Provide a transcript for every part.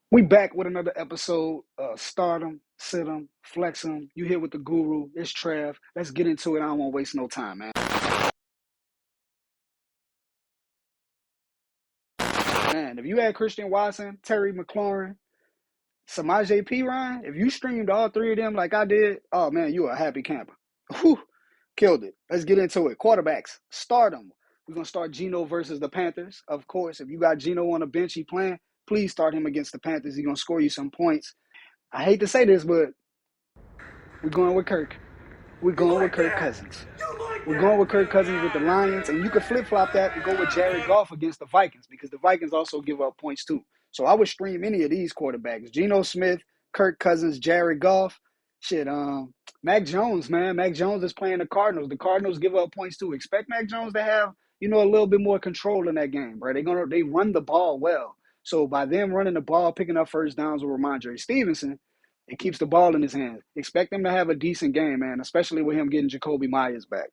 We back with another episode of Stardom, Sitem, Flexem. You here with the guru. It's Trav. Let's get into it. I don't want to waste no time, man. Man, if you had Christian Watson, Terry McLaurin, Samaje Perine, if you streamed all three of them like I did, oh man, you a happy camper. Whew, killed it. Let's get into it. Quarterbacks, Stardom. We're going to start Geno versus the Panthers. Of course, if you got Geno on the bench, he playing, please start him against the Panthers. He's going to score you some points. I hate to say this, but we're going with Kirk. We're going with Kirk Cousins. We're going with Kirk Cousins with the Lions, and you could flip-flop that and go with Jared Goff against the Vikings because the Vikings also give up points too. So I would stream any of these quarterbacks. Geno Smith, Kirk Cousins, Jared Goff. Shit, Mac Jones, man. Mac Jones is playing the Cardinals. The Cardinals give up points too. Expect Mac Jones to have, a little bit more control in that game, bro. They run the ball well. So by them running the ball, picking up first downs with Ramondre Stevenson, it keeps the ball in his hands. Expect him to have a decent game, man, especially with him getting Jacoby Myers back.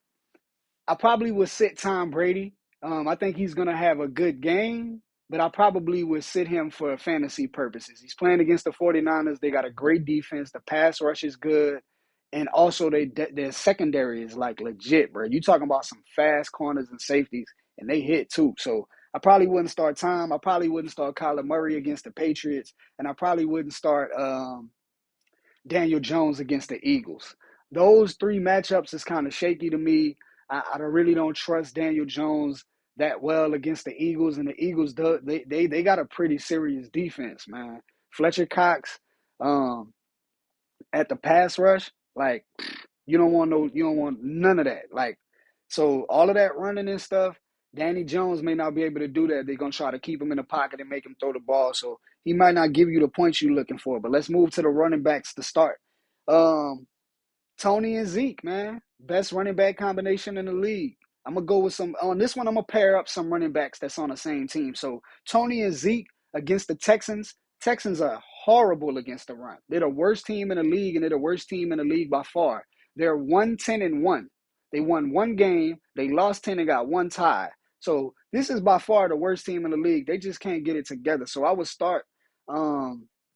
I probably would sit Tom Brady. I think he's going to have a good game, but I probably would sit him for fantasy purposes. He's playing against the 49ers. They got a great defense. The pass rush is good. And also their secondary is like legit, bro. You talking about some fast corners and safeties, and they hit too. So I probably wouldn't start Tom. I probably wouldn't start Kyler Murray against the Patriots. And I probably wouldn't start Daniel Jones against the Eagles. Those three matchups is kind of shaky to me. I really don't trust Daniel Jones that well against the Eagles, and the Eagles they got a pretty serious defense, man. Fletcher Cox at the pass rush, like you don't want none of that. Like, so all of that running and stuff, Danny Jones may not be able to do that. They're gonna try to keep him in the pocket and make him throw the ball. So he might not give you the points you're looking for. But let's move to the running backs to start. Tony and Zeke, man. Best running back combination in the league. I'm going to go with on this one, I'm going to pair up some running backs that's on the same team. So Tony and Zeke against the Texans. Texans are horrible against the run. They're the worst team in the league, and they're the worst team in the league by far. They're 1-10-1. They won one game, they lost 10 and got one tie. So this is by far the worst team in the league. They just can't get it together. So I would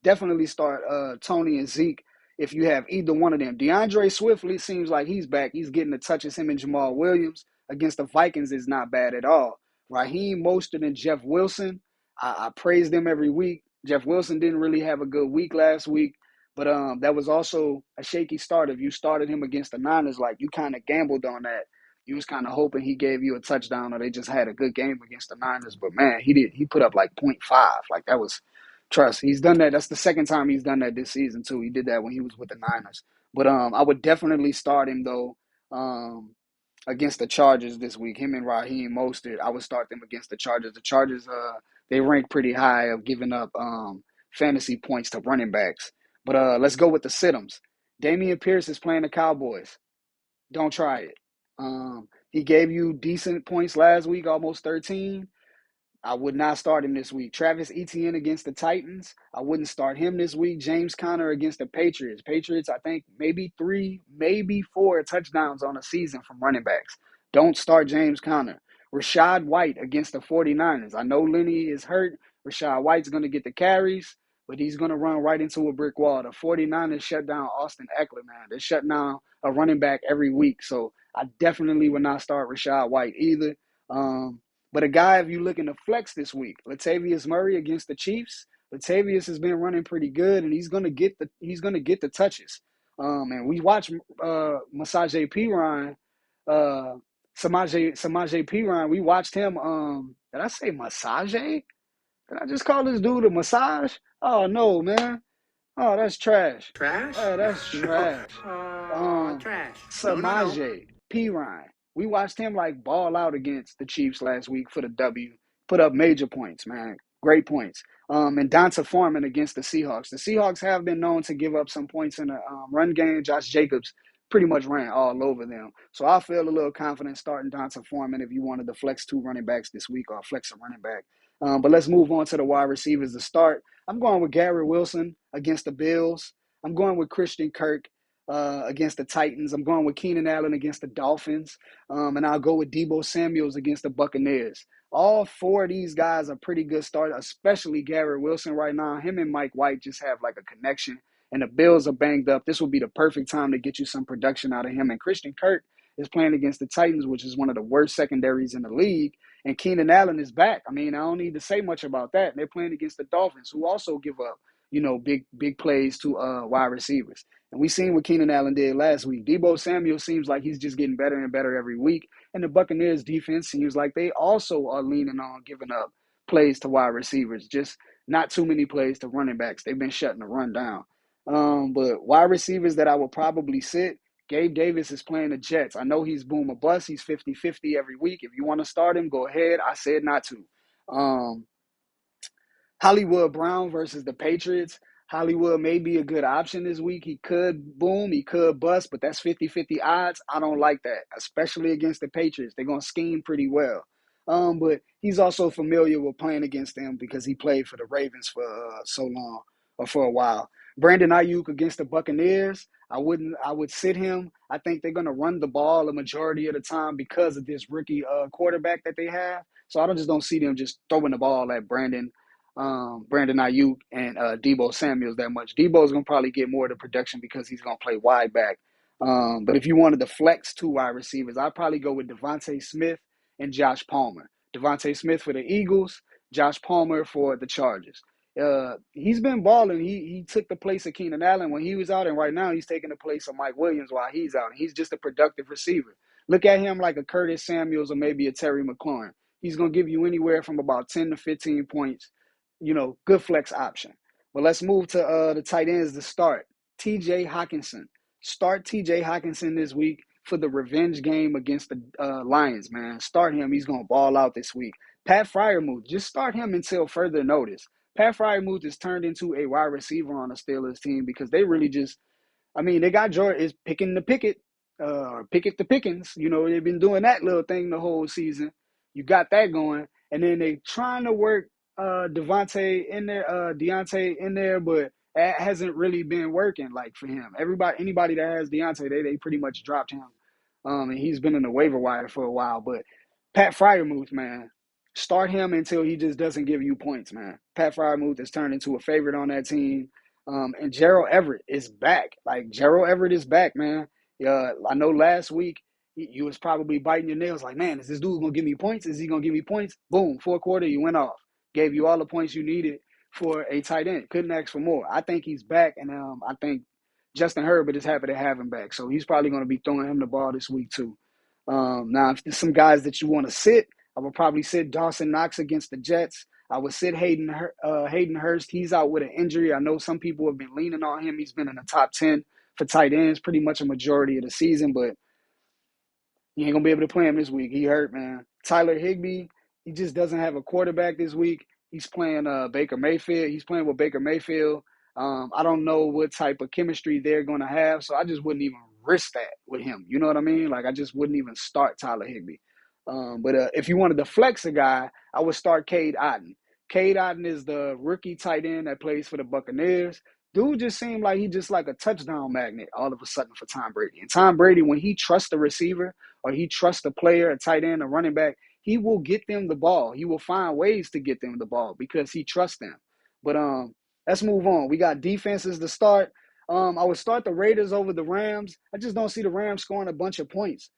definitely start Tony and Zeke if you have either one of them. DeAndre Swift seems like he's back. He's getting the touches. Him and Jamal Williams against the Vikings is not bad at all. Raheem Mostert and Jeff Wilson, I praise them every week. Jeff Wilson didn't really have a good week last week, but that was also a shaky start. If you started him against the Niners, like you kind of gambled on that. You was kind of hoping he gave you a touchdown or they just had a good game against the Niners. But, man, he put up like 0.5. Like, that was – trust. He's done that. That's the second time he's done that this season, too. He did that when he was with the Niners. But I would definitely start him, though, against the Chargers this week. Him and Raheem Mostert, I would start them against the Chargers. The Chargers, they rank pretty high of giving up fantasy points to running backs. But let's go with the sit-ems. Dameon Pierce is playing the Cowboys. Don't try it. He gave you decent points last week, almost 13. I would not start him this week. Travis Etienne against the Titans. I wouldn't start him this week. James Conner against the Patriots. Patriots, I think maybe 3, maybe 4 touchdowns on a season from running backs. Don't start James Conner. Rashad White against the 49ers. I know Lenny is hurt. Rashad White's going to get the carries, but he's going to run right into a brick wall. The 49ers shut down Austin Eckler, man. They're shutting down a running back every week. So I definitely would not start Rashad White either. But a guy, if you're looking to flex this week, Latavius Murray against the Chiefs. Latavius has been running pretty good, and he's gonna get the touches. And we watch Samaje Perine. Samaje Perine. We watched him. Did I say massage? Did I just call this dude a massage? Oh no, man. Oh, that's trash. Trash? Oh, that's trash. Trash. Samaje Perine. We watched him like ball out against the Chiefs last week for the W. Put up major points, man. Great points. And Donta Foreman against the Seahawks. The Seahawks have been known to give up some points in the run game. Josh Jacobs pretty much ran all over them. So I feel a little confident starting Donta Foreman if you wanted to flex 2 running backs this week or flex a running back. But let's move on to the wide receivers to start. I'm going with Garrett Wilson against the Bills. I'm going with Christian Kirk against the Titans. I'm going with Keenan Allen against the Dolphins. And I'll go with Deebo Samuels against the Buccaneers. All four of these guys are pretty good starters, especially Garrett Wilson right now. Him and Mike White just have like a connection, and the Bills are banged up. This would be the perfect time to get you some production out of him. And Christian Kirk is playing against the Titans, which is one of the worst secondaries in the league. And Keenan Allen is back. I mean, I don't need to say much about that. They're playing against the Dolphins, who also give up, big plays to wide receivers. And we seen what Keenan Allen did last week. Deebo Samuel seems like he's just getting better and better every week. And the Buccaneers defense seems like they also are leaning on giving up plays to wide receivers, just not too many plays to running backs. They've been shutting the run down. But wide receivers that I will probably sit, Gabe Davis is playing the Jets. I know he's boom or bust. He's 50-50 every week. If you want to start him, go ahead. I said not to. Hollywood Brown versus the Patriots. Hollywood may be a good option this week. He could boom, he could bust, but that's 50-50 odds. I don't like that, especially against the Patriots. They're going to scheme pretty well. But he's also familiar with playing against them because he played for the Ravens for so long or for a while. Brandon Ayuk against the Buccaneers. I would sit him. I think they're going to run the ball a majority of the time because of this rookie quarterback that they have. So I just don't see them just throwing the ball at Brandon Ayuk and Deebo Samuels that much. Deebo's going to probably get more of the production because he's going to play wide back. But if you wanted to flex two wide receivers, I'd probably go with Devontae Smith and Josh Palmer. Devontae Smith for the Eagles, Josh Palmer for the Chargers. He's been balling. He took the place of Keenan Allen when he was out, and right now he's taking the place of Mike Williams while he's out. And he's just a productive receiver. Look at him like a Curtis Samuels or maybe a Terry McLaurin. He's going to give you anywhere from about 10 to 15 points, good flex option. But let's move to the tight ends to start. TJ Hockenson. Start TJ Hockenson this week for the revenge game against the Lions, man. Start him. He's going to ball out this week. Pat Freiermuth, just start him until further notice. Pat Freiermuth is turned into a wide receiver on the Steelers team because they really just, they got Jordan is picking the picket, picket the pickings. They've been doing that little thing the whole season. You got that going. And then they trying to work Deontay in there, but that hasn't really been working like for him. Anybody that has Deontay, they pretty much dropped him. And he's been in the waiver wire for a while. But Pat Freiermuth, man, start him until he just doesn't give you points, man. Pat Freiermuth has turned into a favorite on that team. And Gerald Everett is back. Like, Gerald Everett is back, man. I know last week you was probably biting your nails like, man, is this dude going to give me points? Is he going to give me points? Boom, fourth quarter, you went off. Gave you all the points you needed for a tight end. Couldn't ask for more. I think he's back, and I think Justin Herbert is happy to have him back. So he's probably going to be throwing him the ball this week too. Now, if there's some guys that you want to sit, I would probably sit Dawson Knox against the Jets. I would sit Hayden Hurst. He's out with an injury. I know some people have been leaning on him. He's been in the top 10 for tight ends pretty much a majority of the season, but you ain't going to be able to play him this week. He hurt, man. Tyler Higbee, he just doesn't have a quarterback this week. He's playing Baker Mayfield. He's playing with Baker Mayfield. I don't know what type of chemistry they're going to have, so I just wouldn't even risk that with him. You know what I mean? Like, I just wouldn't even start Tyler Higbee. But if you wanted to flex a guy, I would start Cade Otton. Cade Otton is the rookie tight end that plays for the Buccaneers. Dude just seemed like he just like a touchdown magnet all of a sudden for Tom Brady. And Tom Brady, when he trusts the receiver or he trusts the player, a tight end, a running back, he will get them the ball. He will find ways to get them the ball because he trusts them. But let's move on. We got defenses to start. I would start the Raiders over the Rams. I just don't see the Rams scoring a bunch of points.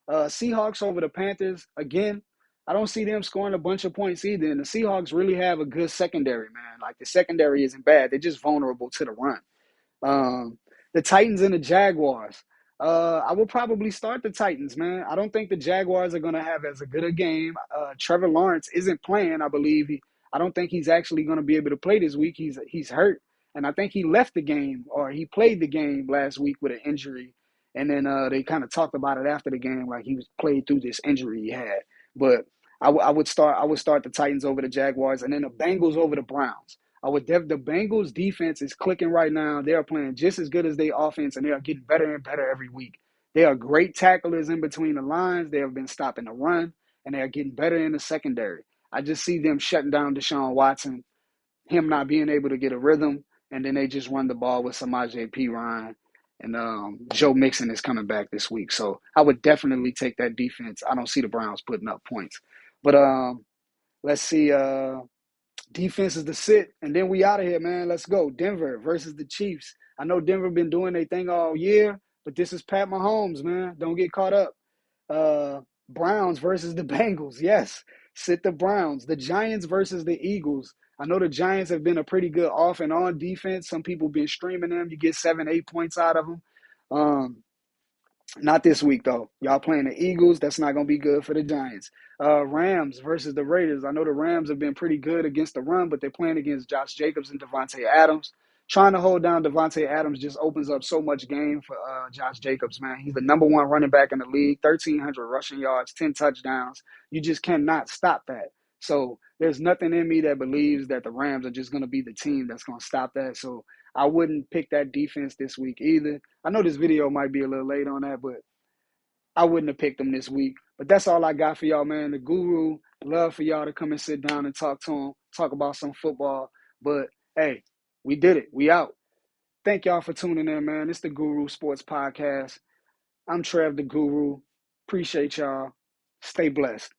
Seahawks over the Panthers. Again, I don't see them scoring a bunch of points either. And the Seahawks really have a good secondary, man. Like, the secondary isn't bad. They're just vulnerable to the run. The Titans and the Jaguars. I will probably start the Titans, man. I don't think the Jaguars are going to have as a good a game. Trevor Lawrence isn't playing, I believe. I don't think he's actually going to be able to play this week. He's hurt. And I think he left the game, or he played the game last week with an injury. And then they kind of talked about it after the game, like he was played through this injury he had. But I would start the Titans over the Jaguars, and then the Bengals over the Browns. The Bengals defense is clicking right now. They are playing just as good as their offense, and they are getting better and better every week. They are great tacklers in between the lines. They have been stopping the run, and they are getting better in the secondary. I just see them shutting down Deshaun Watson, him not being able to get a rhythm, and then they just run the ball with Samaje Perine. And Joe Mixon is coming back this week. So I would definitely take that defense. I don't see the Browns putting up points. But let's see. Defense is the sit, and then we out of here, man. Let's go. Denver versus the Chiefs. I know Denver been doing their thing all year, but this is Pat Mahomes, man. Don't get caught up. Uh, Browns versus the Bengals. Yes, sit the Browns. The Giants versus the Eagles. I know the Giants have been a pretty good off and on defense. Some people been streaming them. You get 7, 8 points out of them. Not this week, though. Y'all playing the Eagles. That's not going to be good for the Giants. Rams versus the Raiders. I know the Rams have been pretty good against the run, but they're playing against Josh Jacobs and Devontae Adams. Trying to hold down Devontae Adams just opens up so much game for Josh Jacobs, man. He's the number one running back in the league, 1,300 rushing yards, 10 touchdowns. You just cannot stop that. So there's nothing in me that believes that the Rams are just going to be the team that's going to stop that. So I wouldn't pick that defense this week either. I know this video might be a little late on that, but I wouldn't have picked them this week. But that's all I got for y'all, man. The Guru, love for y'all to come and sit down and talk to him, talk about some football. But, hey, we did it. We out. Thank y'all for tuning in, man. It's the Guru Sports Podcast. I'm Trev the Guru. Appreciate y'all. Stay blessed.